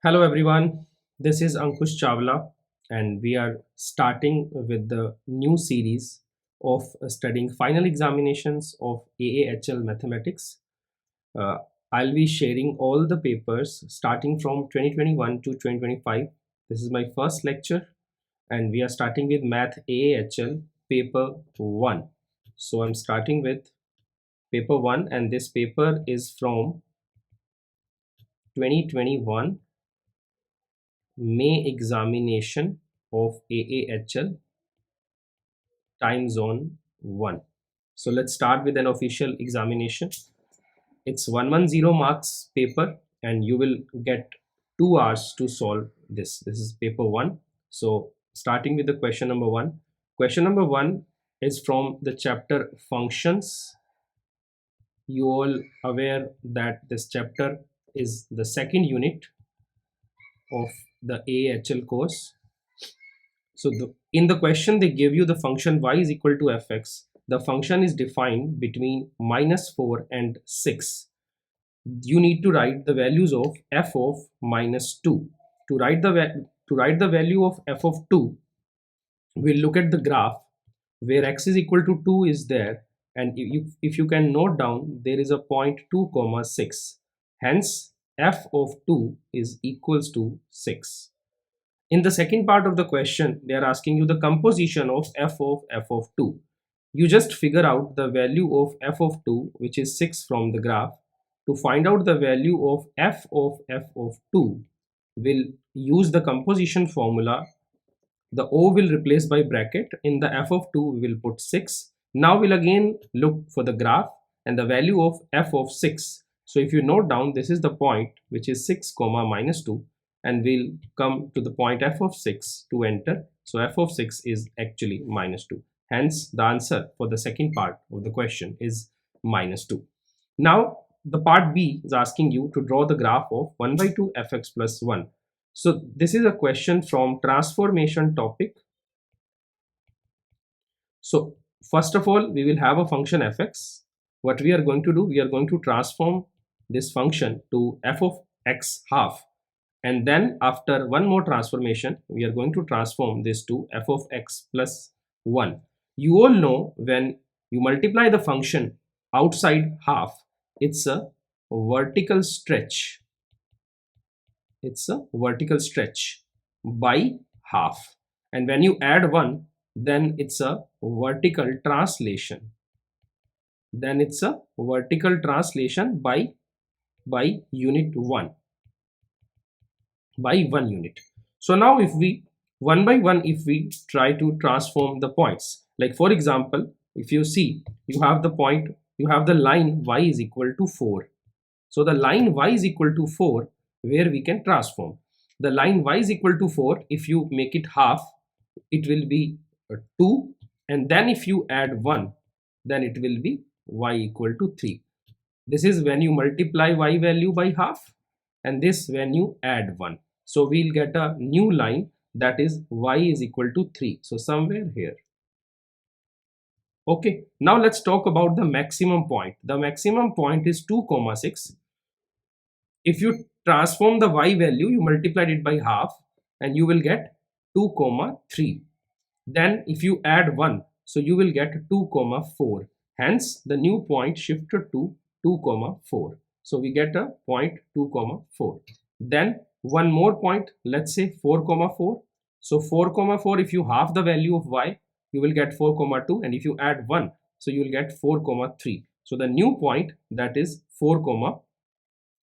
Hello everyone, this is Ankush Chawla and we are starting with the new series of studying final examinations of AAHL Mathematics. Uh, I'll be sharing all the papers starting from 2021 to 2025. This is my first lecture and we are starting with Math AAHL Paper 1. So I'm starting with Paper 1 and this paper is from 2021 May examination of AAHL time zone 1. So let's start with an official examination. It's 110 marks paper and you will get 2 hours to solve this. This is paper 1. So starting with the question number 1. Question number 1 is from the chapter functions. You all aware that this chapter is the second unit of the AAHL course. So in the question, they give you the function y is equal to fx. The function is defined between -4 and 6. You need to write the values of f of -2. To write the value of f of 2, we'll look at the graph where x is equal to 2 is there, and if you can note down, there is a point 2 comma 6. Hence, f of 2 is equals to 6. In the second part of the question, they are asking you the composition of f of 2. You just figure out the value of f of 2, which is 6 from the graph. To find out the value of f of 2, we'll use the composition formula. The O will replace by bracket. In the f of 2, we will put 6. Now we'll again look for the graph and the value of f of 6. So if you note down, this is the point which is 6 comma -2, and we'll come to the point f of 6 to enter. So f of 6 is actually -2. Hence the answer for the second part of the question is -2. Now the part B is asking you to draw the graph of 1 by 2 fx plus 1. So this is a question from transformation topic. So first of all, we will have a function fx. What we are going to do, we are going to transform this function to f of x half. And then after one more transformation, we are going to transform this to f of x plus 1. You all know when you multiply the function outside half, it's a vertical stretch. It's a vertical stretch by half. And when you add 1, then it's a vertical translation. Then it's a vertical translation by unit 1. By 1 unit. So now if we one by one, if we try to transform the points, like for example, if you see, you have the point, you have the line y is equal to 4. So the line y is equal to 4, where we can transform the line y is equal to 4. If you make it half, it will be 2, and then if you add 1, then it will be y equal to 3. This is when you multiply y value by half, and this when you add 1. So we'll get a new line, that is y is equal to 3. So somewhere here. Okay, now let's talk about the maximum point. The maximum point is 2 comma 6. If you transform the y value, you multiplied it by half and you will get 2 comma 3. Then if you add 1, so you will get 2 comma 4. Hence the new point shifted to 2 comma 4. So we get a point 2 comma 4. Then one more point, let's say 4 comma 4. So 4 comma 4, if you half the value of y, you will get 4 comma 2, and if you add 1, so you will get 4 comma 3. So the new point, that is 4 comma,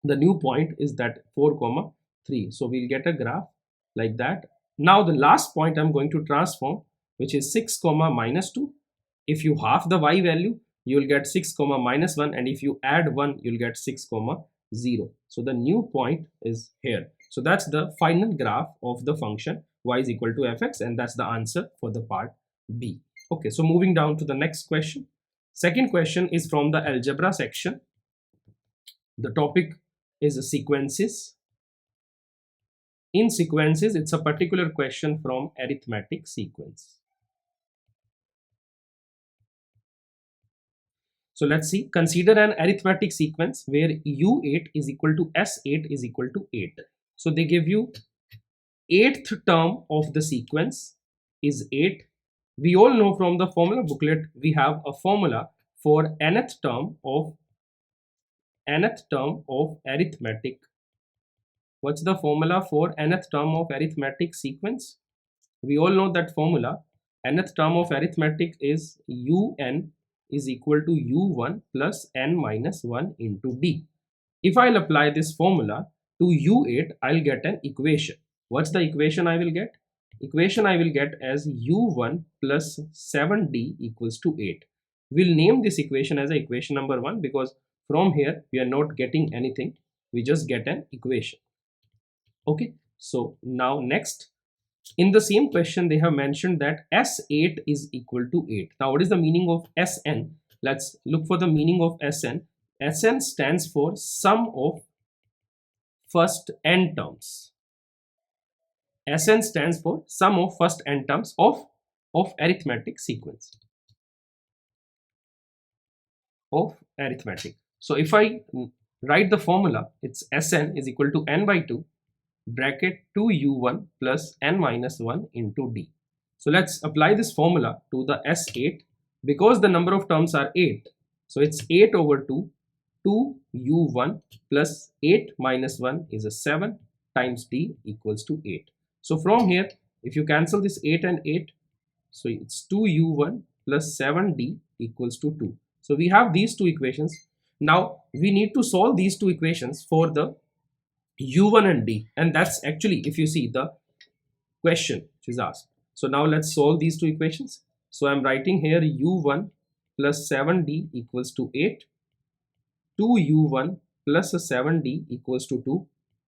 the new point is that 4 comma 3. So we'll get a graph like that. Now the last point I'm going to transform, which is 6 comma -2. If you half the y value, you will get 6 comma -1, and if you add 1, you'll get 6 comma 0. So the new point is here. So that's the final graph of the function y is equal to fx, and that's the answer for the part B. Okay, so moving down to the next question. Second question is from the algebra section. The topic is sequences. In sequences, it's a particular question from arithmetic sequence. So let's see, consider an arithmetic sequence where U8 is equal to S8 is equal to 8. So they give you eighth term of the sequence is 8. We all know from the formula booklet we have a formula for nth term of arithmetic. What's the formula for nth term of arithmetic sequence? We all know that formula. Nth term of arithmetic is un is equal to u1 plus n minus 1 into d. If I'll apply this formula to u8, I'll get an equation. What's the equation I will get? Equation I will get as u1 plus 7d equals to 8. We'll name this equation as a equation number 1 because from here we are not getting anything. We just get an equation. Okay, so now next, in the same question they have mentioned that S8 is equal to 8. Now what is the meaning of Sn? Let's look for the meaning of Sn. Sn stands for sum of first n terms. Sn stands for sum of first n terms of arithmetic sequence of arithmetic. So if I write the formula, it's Sn is equal to n by 2 bracket 2u1 plus n minus 1 into d. So let's apply this formula to the S8 because the number of terms are 8. So it's 8 over 2, 2u1 plus 8 minus 1 is a 7 times d equals to 8. So from here, if you cancel this 8 and 8, so it's 2u1 plus 7d equals to 2. So we have these two equations. Now we need to solve these two equations for the u1 and d, and that's actually, if you see the question which is asked. So now let's solve these two equations. So I'm writing here u1 plus 7d equals to 8, 2u1 plus 7d equals to 2.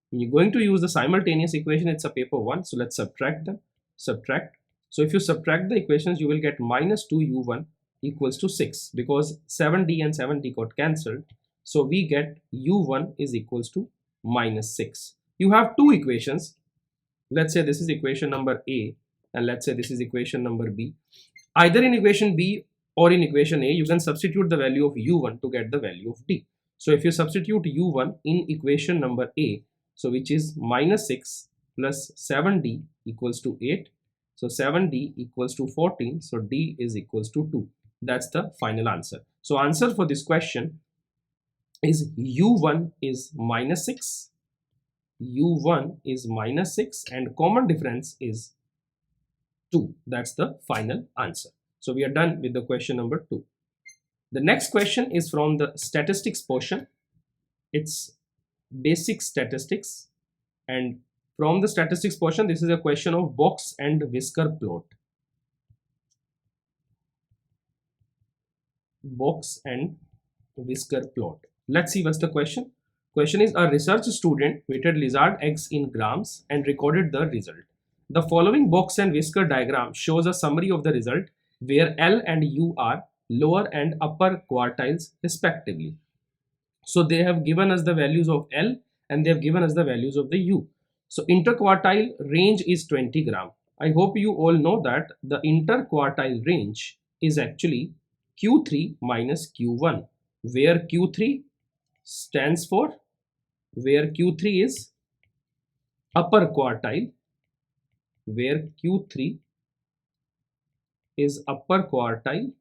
When you're going to use the simultaneous equation, it's a paper 1. So let's subtract them. Subtract. So if you subtract the equations, you will get minus 2u1 equals to 6 because 7d and 7d got cancelled. So we get u1 is equals to minus 6. You have two equations. Let's say this is equation number A and let's say this is equation number B. Either in equation B or in equation A, you can substitute the value of u1 to get the value of D. So if you substitute u1 in equation number A, so which is minus 6 plus 7d equals to 8. So 7d equals to 14. So D is equals to 2. That's the final answer. So answer for this question is u1 is minus 6. u1 is minus 6 and common difference is 2. That's the final answer. So we are done with the question number 2. The next question is from the statistics portion. It's basic statistics, and from the statistics portion this is a question of box and whisker plot. Box and whisker plot. Let's see what's the question. Question is, a research student weighted lizard eggs in grams and recorded the result. The following box and whisker diagram shows a summary of the result where L and U are lower and upper quartiles respectively. So they have given us the values of L and they have given us the values of the U. So interquartile range is 20 gram. I hope you all know that the interquartile range is actually Q3 minus Q1, where Q3 stands for, where Q3 is upper quartile, where Q3 is upper quartile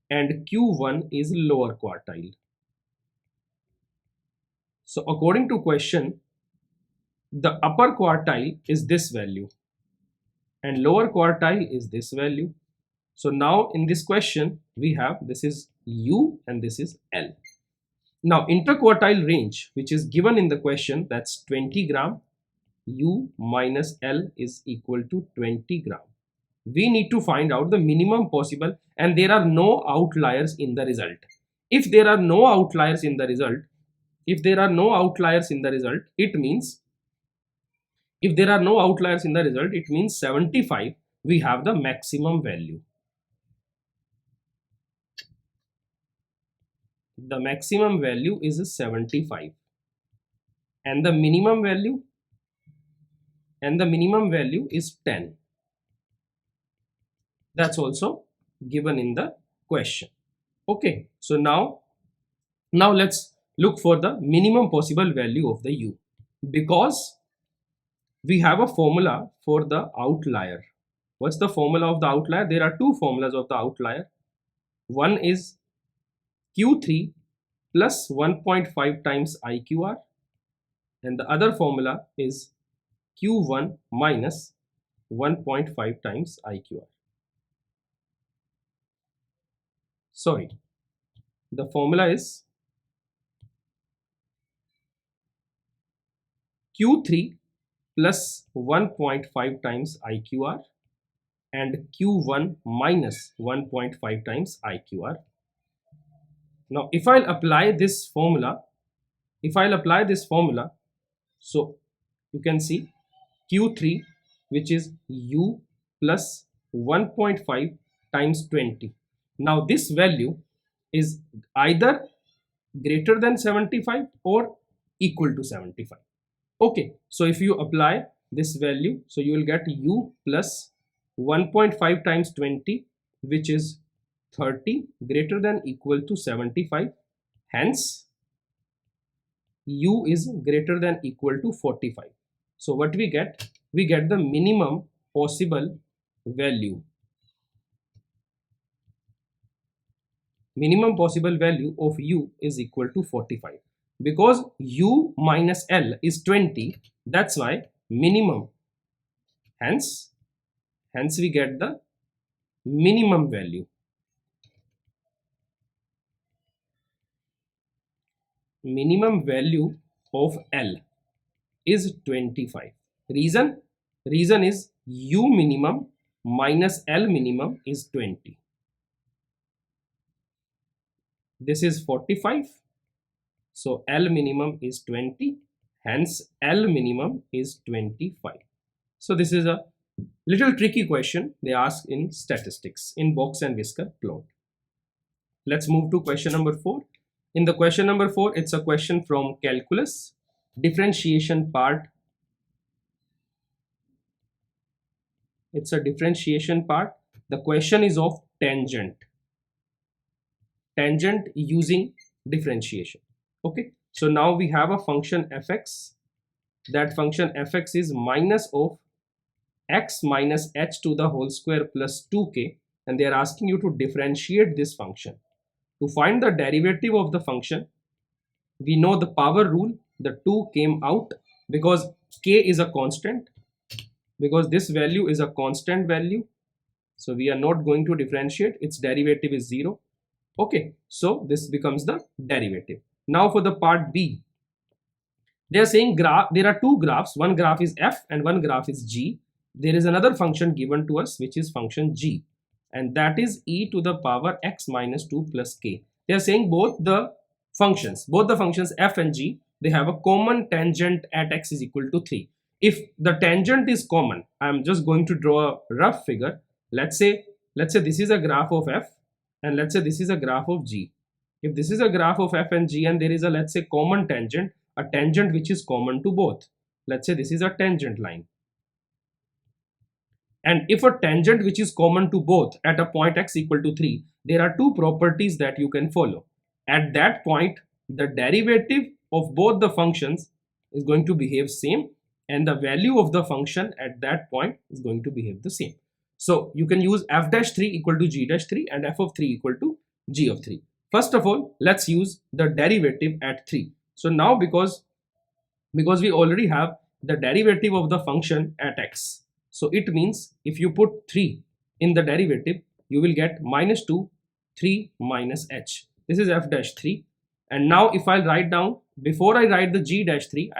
and Q1 is lower quartile. So according to question, the upper quartile is this value and lower quartile is this value. So now in this question we have, this is U and this is L. Now interquartile range which is given in the question, that's 20 gram. U minus L is equal to 20 gram. We need to find out the minimum possible, and there are no outliers in the result. If there are no outliers in the result, if there are no outliers in the result, it means, if there are no outliers in the result, it means 75 we have the maximum value. The maximum value is 75 and the minimum value is 10. That's also given in the question. Okay, so now let's look for the minimum possible value of the u, because we have a formula for the outlier. What's the formula of the outlier? There are two formulas of the outlier. One is Q3 plus 1.5 times IQR, and the other formula is Q1 minus 1.5 times IQR. Sorry, the formula is Q3 plus 1.5 times IQR and Q1 minus 1.5 times IQR. Now, if I'll apply this formula, so you can see Q3, which is U plus 1.5 times 20. Now, this value is either greater than 75 or equal to 75. Okay, so if you apply this value, so you will get U plus 1.5 times 20, which is 30, greater than equal to 75. Hence, U is greater than equal to 45. So what we get? We get the minimum possible value. Minimum possible value of U is equal to 45. Because U minus L is 20, that's why minimum. Hence we get the minimum value. Minimum value of L is 25. Reason is U minimum minus L minimum is 20. This is 45. So L minimum is 20. Hence L minimum is 25. So this is a little tricky question they ask in statistics in box and whisker plot. Let's move to question number 4. In the question number 4, it's a question from calculus, differentiation part. It's a differentiation part. The question is of tangent. Tangent using differentiation. Okay. So now we have a function fx. That function fx is minus of x minus h to the whole square plus 2k, and they are asking you to differentiate this function. To find the derivative of the function, we know the power rule. The 2 came out because k is a constant, because this value is a constant value. So we are not going to differentiate. Its derivative is 0. Okay, so this becomes the derivative. Now for the part B, they are saying there are two graphs. One graph is f and one graph is g. There is another function given to us, which is function g, and that is e to the power x minus 2 plus k. They are saying both the functions f and g, they have a common tangent at x is equal to 3. If the tangent is common, I am just going to draw a rough figure. Let's say this is a graph of f, and let's say this is a graph of g. If this is a graph of f and g and there is a, let's say, common tangent, a tangent which is common to both, let's say this is a tangent line. And if a tangent which is common to both at a point x equal to 3, there are two properties that you can follow. At that point, the derivative of both the functions is going to behave same, and the value of the function at that point is going to behave the same. So you can use f dash 3 equal to g dash 3 and f of 3 equal to g of 3. First of all, let's use the derivative at 3. So now because we already have the derivative of the function at x, so it means if you put 3 in the derivative, you will get minus 2, 3 minus h. This is f dash 3. And now if I write down, before I write the g dash 3,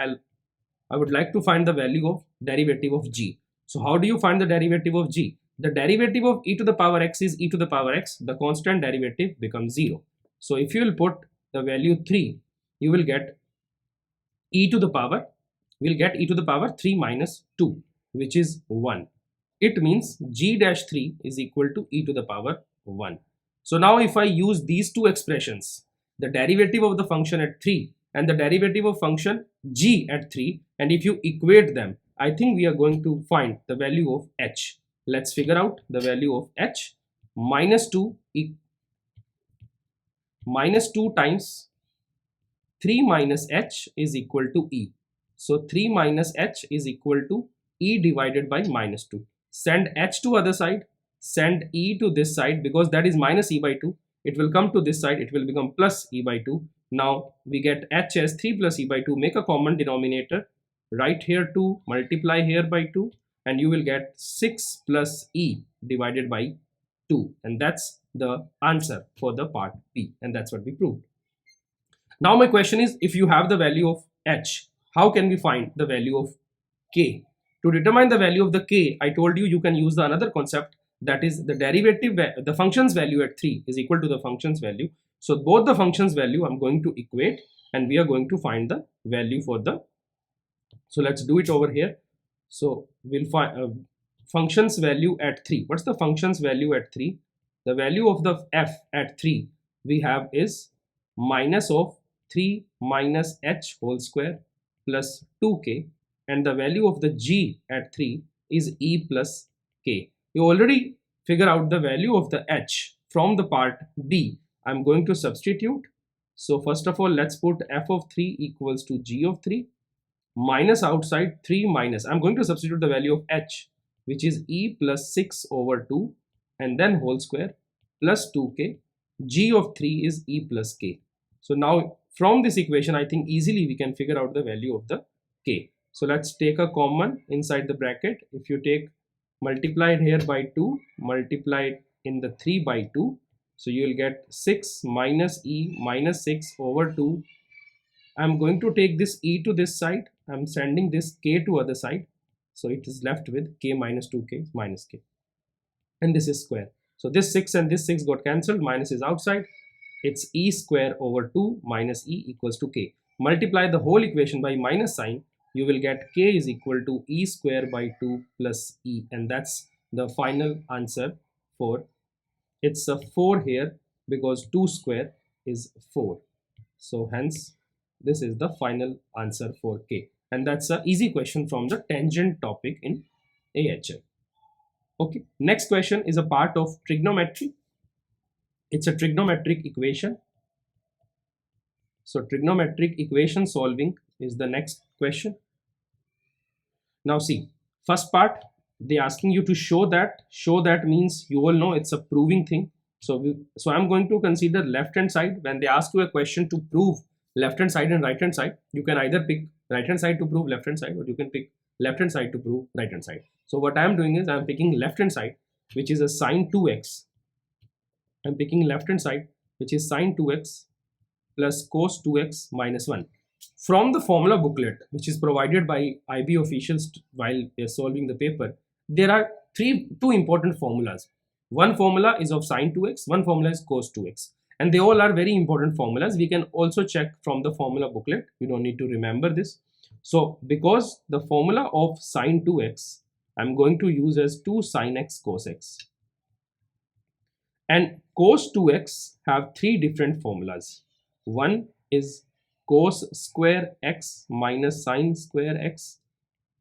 I would like to find the value of derivative of g. So how do you find the derivative of g? The derivative of e to the power x is e to the power x. The constant derivative becomes 0. So if you will put the value 3, you will get e to the power, 3 minus 2, which is 1. It means g dash 3 is equal to e to the power 1. So now if I use these two expressions, the derivative of the function at 3 and the derivative of function g at 3, and if you equate them, I think we are going to find the value of h. Let's figure out the value of h. Minus 2 times 3 minus h is equal to e. So 3 minus h is equal to e divided by minus 2. Send h to other side, send e to this side, because that is minus e by 2. It will come to this side, it will become plus e by 2. Now we get h as 3 plus e by 2. Make a common denominator, write here 2, multiply here by 2, and you will get 6 plus e divided by 2. And that's the answer for the part B. And that's what we proved. Now my question is, if you have the value of h, how can we find the value of k? To determine the value of the k, I told you you can use the another concept, that is the derivative, the function's value at 3 is equal to the function's value. So both the function's value I'm going to equate, and we are going to find the value for the, so let's do it over here. So we'll find function's value at 3. What's the function's value at 3? The value of the f at 3 we have is minus of 3 minus h whole square plus 2k, and the value of the g at 3 is e plus k. You already figure out the value of the h from the part B. I'm going to substitute. So first of all, let's put f of 3 equals to g of 3 minus outside 3 minus, I'm going to substitute the value of h, which is e plus 6 over 2, and then whole square plus 2k. G of 3 is e plus k. So now from this equation, I think easily we can figure out the value of the k. So let's take a common inside the bracket. If you take multiplied here by 2, multiplied in the 3 by 2, so you will get 6 minus e minus 6 over 2. I'm going to take this e to this side. I'm sending this k to other side. So it is left with k minus 2k minus k. And this is square. So this 6 and this 6 got cancelled. Minus is outside. It's e square over 2 minus e equals to k. Multiply the whole equation by minus sign. You will get k is equal to e square by 2 plus e. And that's the final answer for, it's a 4 here because 2 square is 4. So hence this is the final answer for k. And that's an easy question from the tangent topic in AHL. Okay, next question is a part of trigonometry. It's a trigonometric equation. So trigonometric equation solving is the next question. Now see, first part, they asking you to show that. Show that means you all know it's a proving thing. So I'm going to consider left hand side. When they ask you a question to prove left hand side and right hand side, you can either pick right hand side to prove left hand side, or you can pick left hand side to prove right hand side. So what I am doing is I am picking left hand side, which is a sine 2x. I'm picking left hand side, which is sine 2x plus cos 2x minus 1. From the formula booklet, which is provided by IB officials while they're solving the paper, there are two important formulas. One formula is of sine 2x, one formula is cos 2x. And they all are very important formulas. We can also check from the formula booklet. You don't need to remember this. So because the formula of sine 2x, I'm going to use as 2 sine x cos x. And cos 2x have three different formulas. One is cos square x minus sine square x,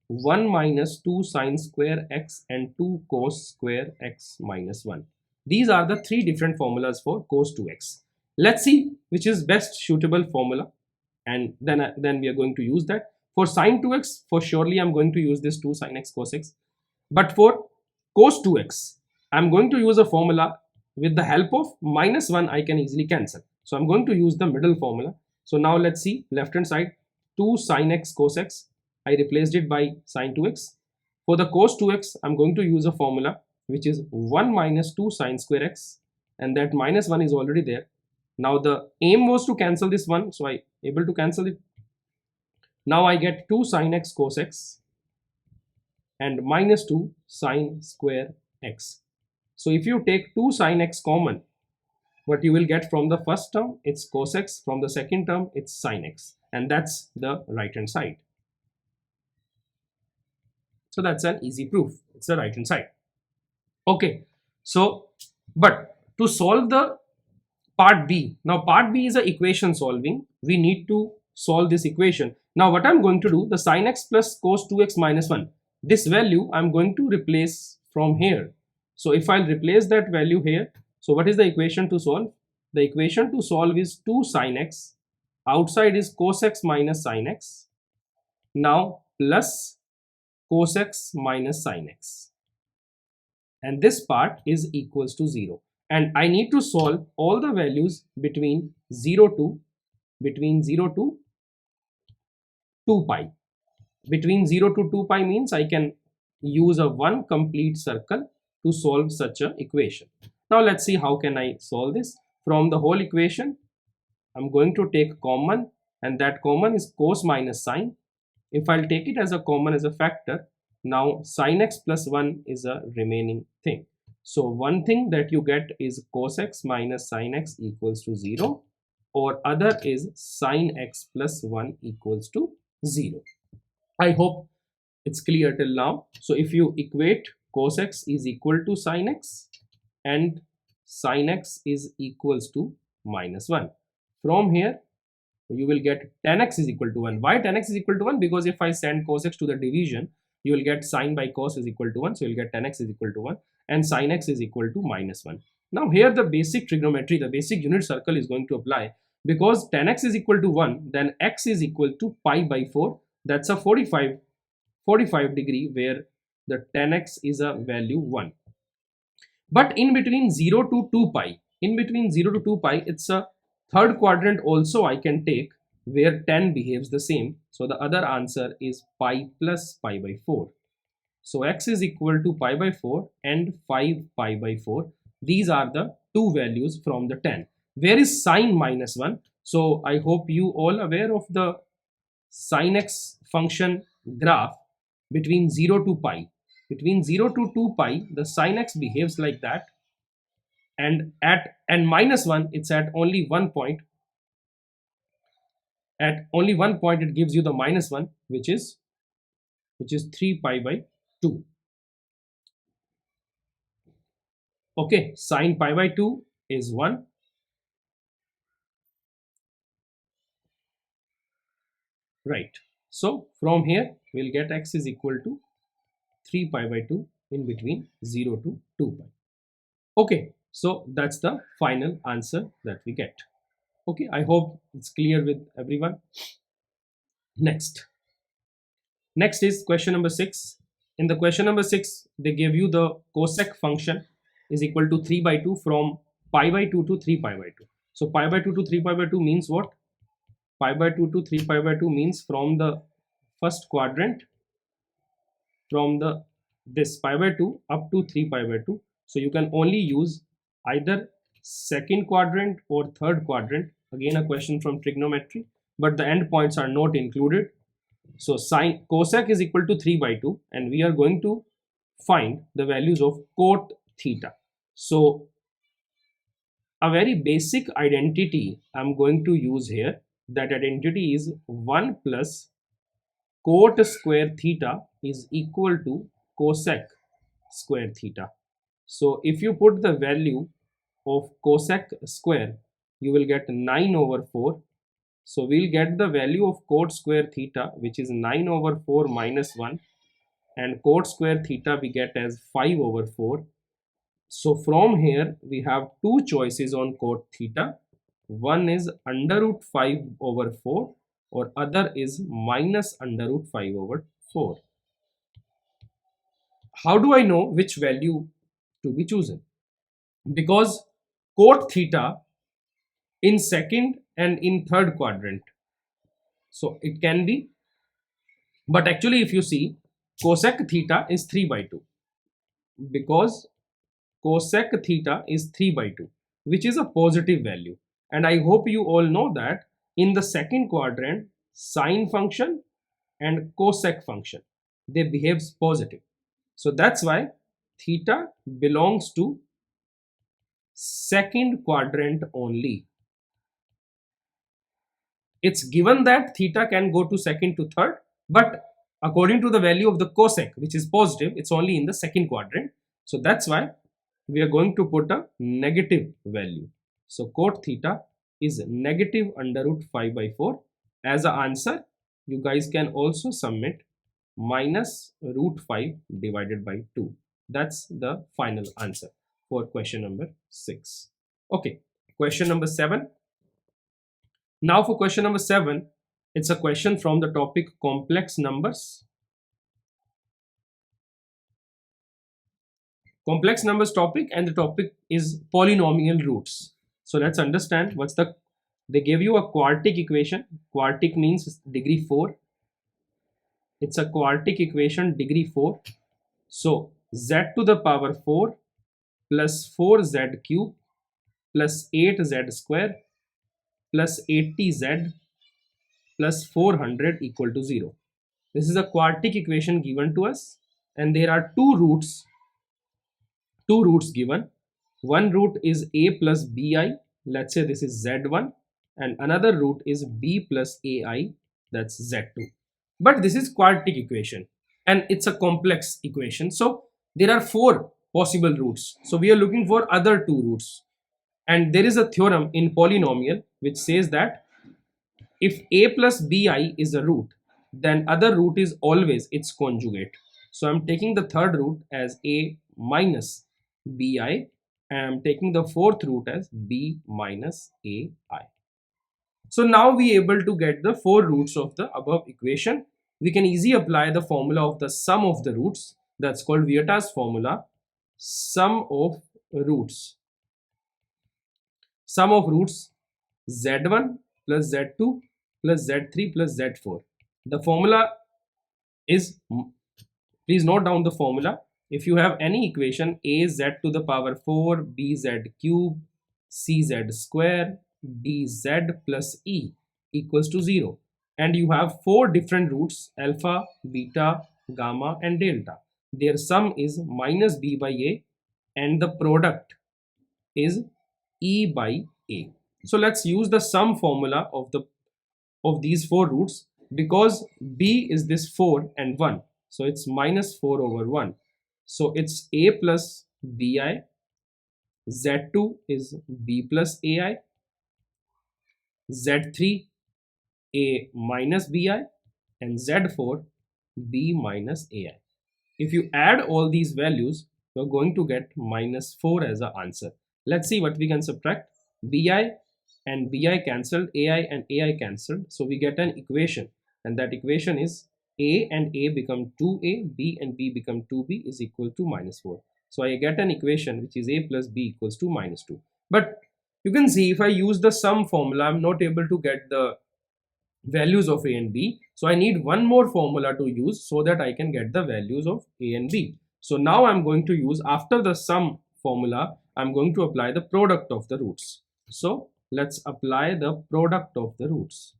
1 minus 2 sine square x, and 2 cos square x minus 1. These are the three different formulas for cos 2x. Let's see which is best suitable formula, and then we are going to use that. For sine 2x, for surely I'm going to use this 2 sine x cos x. But for cos 2x, I'm going to use a formula with the help of minus 1 I can easily cancel. So I'm going to use the middle formula. So now let's see, left hand side 2 sine x cos x, I replaced it by sine 2x. For the cos 2x, I'm going to use a formula which is 1 minus 2 sine square x, and that minus 1 is already there. Now the aim was to cancel this one, so I able to cancel it. Now I get 2 sine x cos x and minus 2 sine square x. So if you take 2 sine x common, what you will get from the first term, it's cos x, from the second term, it's sine x, and that's the right hand side. So that's an easy proof, it's the right hand side. Okay, so but to solve the part B, now part B is a equation solving. We need to solve this equation. Now what I'm going to do, the sine x plus cos 2x minus 1, this value I'm going to replace from here. So if I'll replace that value here, so what is the equation to solve? The equation to solve is 2 sine x. outside is cos x minus sin x, now plus cos x minus sin x, and this part is equals to 0, and I need to solve all the values between 0 to 2 pi. Between 0 to 2 pi means I can use a one complete circle to solve such a equation. Now let's see how can I solve this. From the whole equation, I'm going to take common, and that common is cos minus sine. If I'll take it as a common as a factor, now sin x plus 1 is a remaining thing. So one thing that you get is cos x minus sin x equals to 0, or other is sin x plus 1 equals to 0. I hope it's clear till now. So if you equate, cos x is equal to sin x and sin x is equals to minus 1. From here, you will get tan x is equal to 1. Why tan x is equal to 1? Because if I send cos x to the division, you will get sin by cos is equal to 1. So you will get tan x is equal to 1 and sin x is equal to minus 1. Now here the basic trigonometry, the basic unit circle is going to apply. Because tan x is equal to 1, then x is equal to pi by 4. That's a 45 degree where the tan x is a value 1. But in between 0 to 2 pi, it's a third quadrant also I can take where tan behaves the same. So the other answer is pi plus pi by 4. So x is equal to pi by 4 and 5 pi by 4. These are the two values from the tan. Where is sine minus 1? So I hope you all aware of the sin x function graph between 0 to pi. Between 0 to 2 pi, the sin x behaves like that, and minus 1, it's at only one point. At only one point it gives you the minus 1, which is 3 pi by 2. Okay, sine pi by 2 is 1. Right. So from here we'll get x is equal to 3 pi by 2 in between 0 to 2 pi. Okay, so that's the final answer that we get. Okay, I hope it's clear with everyone. Next is question number 6. In the question number 6, they give you the cosec function is equal to 3 by 2 from pi by 2 to 3 pi by 2. So pi by 2 to 3 pi by 2 means what? Pi by 2 to 3 pi by 2 means from the first quadrant, from the this pi by 2 up to 3 pi by 2. So you can only use either second quadrant or third quadrant. Again, a question from trigonometry, but the endpoints are not included. So sine cosec is equal to 3 by 2, and we are going to find the values of cot theta. So a very basic identity I'm going to use here. That identity is 1 plus cot square theta is equal to cosec square theta. So if you put the value of cosec square, you will get 9 over 4. So we'll get the value of cot square theta, which is 9 over 4 minus 1, and cot square theta we get as 5 over 4. So from here we have two choices on cot theta. One is under root 5 over 4, or other is minus under root 5 over 4. How do I know which value to be chosen? Because cot theta in second and in third quadrant, so it can be, but actually if you see, cosec theta is 3 by 2, because cosec theta is 3 by 2, which is a positive value. And I hope you all know that in the second quadrant, sine function and cosec function, they behave positive. So that's why theta belongs to second quadrant only. It's given that theta can go to second to third, but according to the value of the cosec, which is positive, it's only in the second quadrant. So that's why we are going to put a negative value. So cot theta is negative under root 5 by 4. As an answer, you guys can also submit minus root 5 divided by 2. That's the final answer for question number 6. Okay, question number 7. Now for question number 7, it's a question from the topic complex numbers. Complex numbers topic, and the topic is polynomial roots. So let's understand what's the, they gave you a quartic equation. Quartic means degree 4. It's a quartic equation degree 4. So z to the power 4 plus 4z cube plus 8z square plus 80z plus 400 equal to 0. This is a quartic equation given to us, and there are two roots given. One root is a plus bi, let's say this is z1, and another root is b plus ai, that's z2. But this is quartic equation and it's a complex equation, so there are four possible roots, so we are looking for other two roots. And there is a theorem in polynomial which says that if a plus bi is a root, then other root is always its conjugate. So I'm taking the third root as a minus bi, and I'm taking the fourth root as b minus ai. So now we are able to get the four roots of the above equation. We can easily apply the formula of the sum of the roots, that's called Vieta's formula. Sum of roots, sum of roots z1 plus z2 plus z3 plus z4. The formula is, please note down the formula. If you have any equation a z to the power 4 b z cube c z square d z plus e equals to 0, and you have four different roots alpha, beta, gamma and delta, their sum is minus b by a and the product is e by a. So let's use the sum formula of these four roots. Because b is this 4 and 1, so it's minus 4 over 1, so it's a plus bi, z2 is b plus ai, z3 a minus bi, and z4 b minus ai. If you add all these values, you're going to get minus 4 as the answer. Let's see what we can subtract. bi and bi cancelled, ai and ai cancelled, so we get an equation, and that equation is a and a become 2a, b and b become 2b is equal to minus 4. So I get an equation which is a plus b equals to minus 2. But you can see if I use the sum formula, I'm not able to get the values of a and b, so I need one more formula to use so that I can get the values of a and b. So now I'm going to use, after the sum formula, I'm going to apply the product of the roots. So let's apply the product of the roots.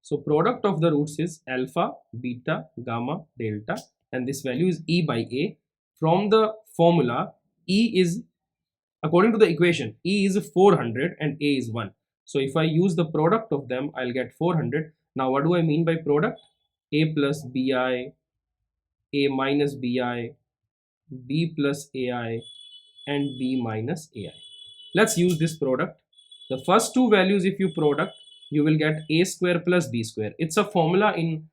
So product of the roots is alpha, beta, gamma, delta, and this value is e by a. From the formula, e is, according to the equation, e is 400 and a is 1. So if I use the product of them, I'll get 400. Now what do I mean by product? A plus bi, a minus bi, b plus ai, and b minus ai. Let's use this product. The first two values, if you product, you will get a square plus b square. It's a formula in,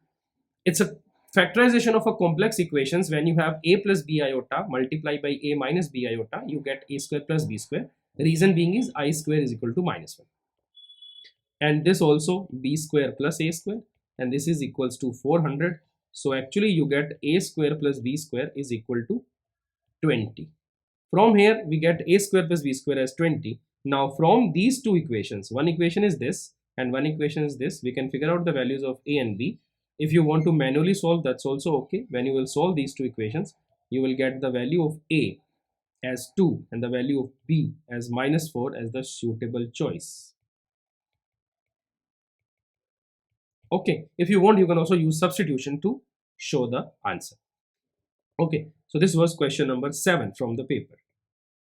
it's a factorization of a complex equations. When you have a plus b iota multiplied by a minus b iota, you get a square plus b square. The reason being is I square is equal to minus 1. And this also b square plus a square, and this is equals to 400. So actually you get a square plus b square is equal to 20. From here we get a square plus b square as 20. Now from these two equations, one equation is this and one equation is this, we can figure out the values of a and b. If you want to manually solve, that's also okay. When you will solve these two equations, you will get the value of a as 2 and the value of b as minus 4 as the suitable choice. Okay, if you want, you can also use substitution to show the answer. Okay, so this was question number 7 from the paper.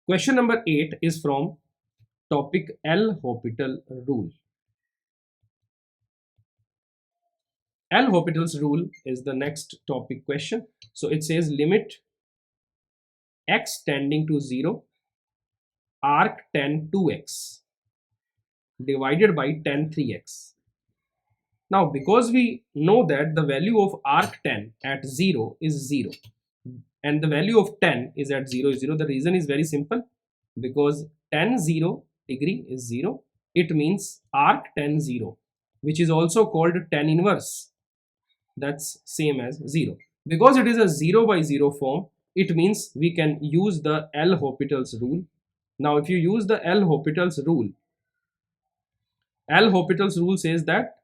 Question number 8 is from topic L'Hopital rule. L'Hopital's rule is the next topic question. So it says limit x tending to 0 arc tan 2x divided by tan 3x. Now because we know that the value of arc tan at 0 is 0 and the value of tan is at 0 is 0, the reason is very simple, because tan 0 degree is 0 it means arc tan 0, which is also called tan inverse. That's same as 0. Because it is a 0 by 0 form, it means we can use the L'Hopital's rule. Now, if you use the L'Hopital's rule says that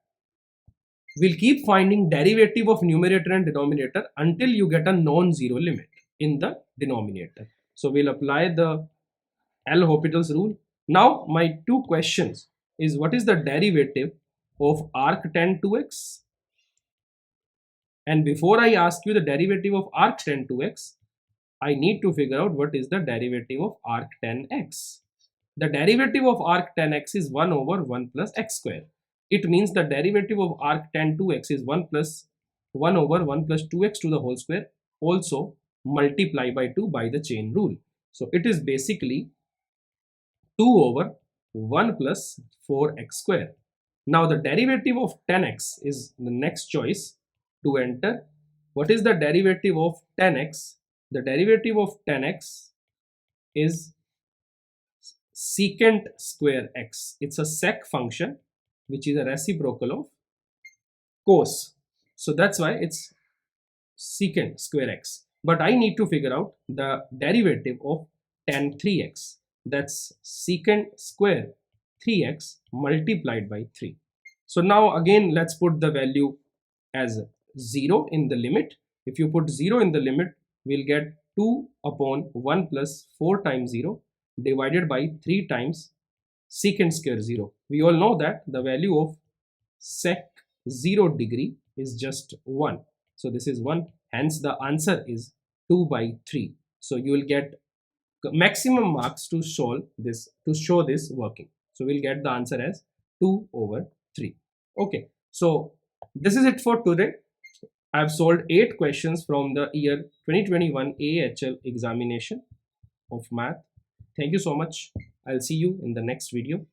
we'll keep finding derivative of numerator and denominator until you get a non-zero limit in the denominator. So we'll apply the L'Hopital's rule. Now my two questions is, what is the derivative of arc tan 2x? And before I ask you the derivative of arc tan 2x, I need to figure out what is the derivative of arc tan x. The derivative of arc tan x is 1 over 1 plus x square. It means the derivative of arc tan 2x is 1 over 1 plus 2x to the whole square, also multiply by 2 by the chain rule. So it is basically 2 over 1 plus 4x square. Now the derivative of tan x is the next choice to enter. What is the derivative of tan x? The derivative of tan x is secant square x. It's a sec function which is a reciprocal of cos. So that's why it's secant square x. But I need to figure out the derivative of tan 3x. That's secant square 3x multiplied by 3. So now again let's put the value as 0 in the limit. If you put 0 in the limit, we'll get 2 upon 1 plus 4 times 0 divided by 3 times secant square 0. We all know that the value of sec 0 degree is just 1. So this is 1. Hence the answer is 2 by 3. So you will get maximum marks to solve this, to show this working. So we'll get the answer as 2 over 3. Okay. So this is it for today. I have solved 8 questions from the year 2021 AAHL examination of math. Thank you so much. I'll see you in the next video.